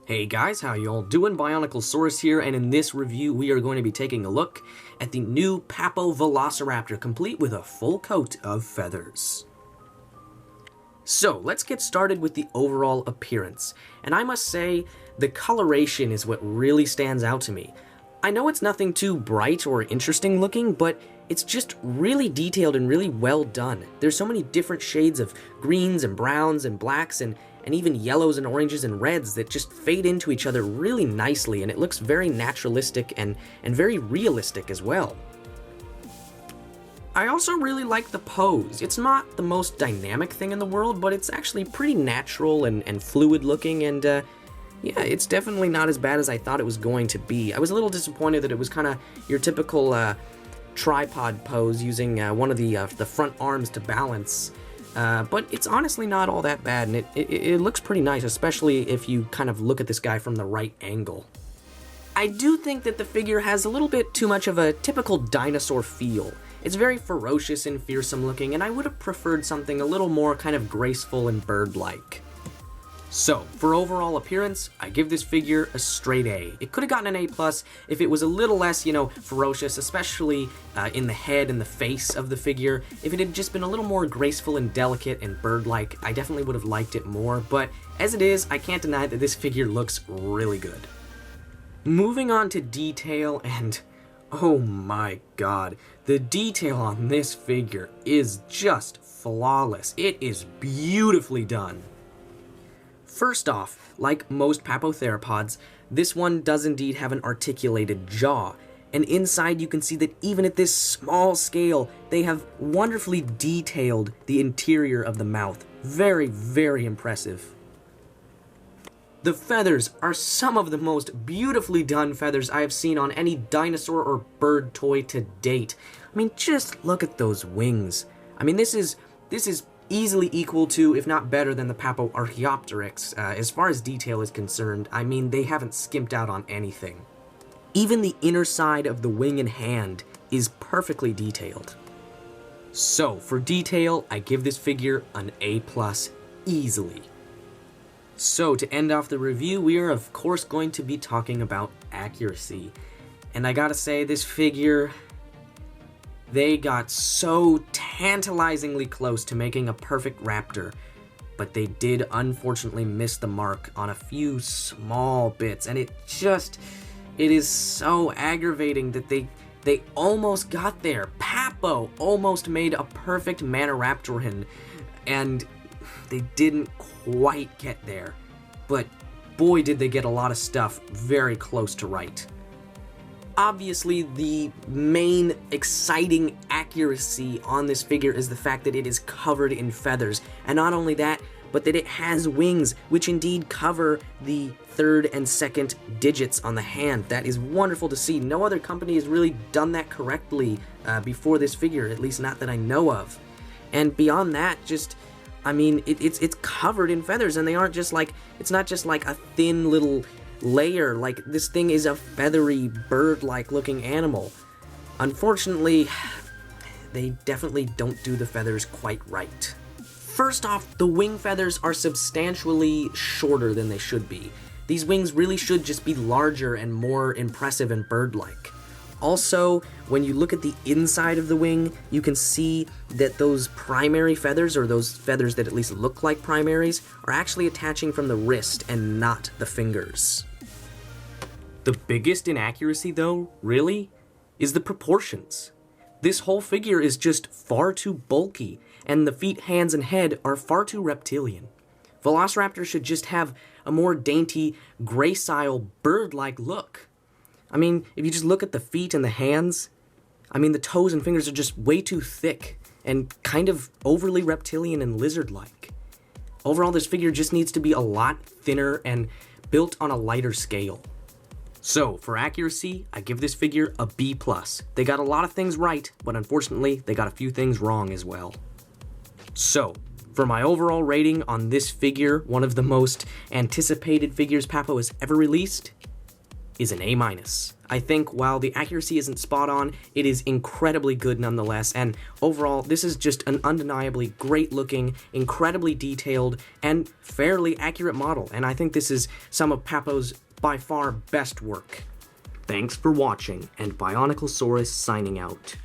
Hey guys, how you all doing? BionicleSaurus here, and in this review we are going to be taking a look at the new Papo Velociraptor, complete with a full coat of feathers. So, let's get started with the overall appearance, and I must say, the coloration is what really stands out to me. I know it's nothing too bright or interesting looking, but it's just really detailed and really well done. There's so many different shades of greens and browns and blacks and even yellows and oranges and reds that just fade into each other really nicely, and it looks very naturalistic and very realistic as well. I also really like the pose. It's not the most dynamic thing in the world, but it's actually pretty natural and fluid looking, and yeah, it's definitely not as bad as I thought it was going to be. I was a little disappointed that it was kind of your typical tripod pose using one of the front arms to balance. But it's honestly not all that bad, and it looks pretty nice, especially if you kind of look at this guy from the right angle. I do think that the figure has a little bit too much of a typical dinosaur feel. It's very ferocious and fearsome looking, and I would have preferred something a little more kind of graceful and bird-like. So, for overall appearance, I give this figure a straight A. It could have gotten an A+ if it was a little less, ferocious, especially in the head and the face of the figure. If it had just been a little more graceful and delicate and bird-like, I definitely would have liked it more, but as it is, I can't deny that this figure looks really good. Moving on to detail, and oh my god, the detail on this figure is just flawless. It is beautifully done. First off, like most papotheropods, this one does indeed have an articulated jaw, and inside you can see that even at this small scale, they have wonderfully detailed the interior of the mouth. Very, very impressive. The feathers are some of the most beautifully done feathers I have seen on any dinosaur or bird toy to date. I mean, just look at those wings. I mean, this is easily equal to, if not better than, the Papo Archaeopteryx. As far as detail is concerned, I mean, they haven't skimped out on anything. Even the inner side of the wing and hand is perfectly detailed. So, for detail, I give this figure an A+ easily. So, to end off the review, we are of course going to be talking about accuracy. And I gotta say, this figure, they got so tantalizingly close to making a perfect raptor, but they did unfortunately miss the mark on a few small bits, and it is so aggravating that they almost got there. Papo almost made a perfect Maniraptoran, and they didn't quite get there, but boy did they get a lot of stuff very close to right. Obviously, the main exciting accuracy on this figure is the fact that it is covered in feathers, and not only that, but that it has wings, which indeed cover the third and second digits on the hand. That is wonderful to see. No other company has really done that correctly before this figure, at least not that I know of. And beyond that, I mean, it's covered in feathers, and they aren't just like, it's not just like a thin little layer. Like, this thing is a feathery, bird-like looking animal. Unfortunately, they definitely don't do the feathers quite right. First off, the wing feathers are substantially shorter than they should be. These wings really should just be larger and more impressive and bird-like. Also, when you look at the inside of the wing, you can see that those primary feathers, or those feathers that at least look like primaries, are actually attaching from the wrist and not the fingers. The biggest inaccuracy, though, really, is the proportions. This whole figure is just far too bulky, and the feet, hands, and head are far too reptilian. Velociraptor should just have a more dainty, gracile, bird-like look. I mean, if you just look at the feet and the hands, I mean, the toes and fingers are just way too thick and kind of overly reptilian and lizard-like. Overall, this figure just needs to be a lot thinner and built on a lighter scale. So, for accuracy, I give this figure a B+. They got a lot of things right, but unfortunately, they got a few things wrong as well. So, for my overall rating on this figure, one of the most anticipated figures Papo has ever released, is an A-. I think while the accuracy isn't spot on, it is incredibly good nonetheless, and overall, this is just an undeniably great looking, incredibly detailed, and fairly accurate model, and I think this is some of Papo's by far best work. Thanks for watching, and BionicleSaurus signing out.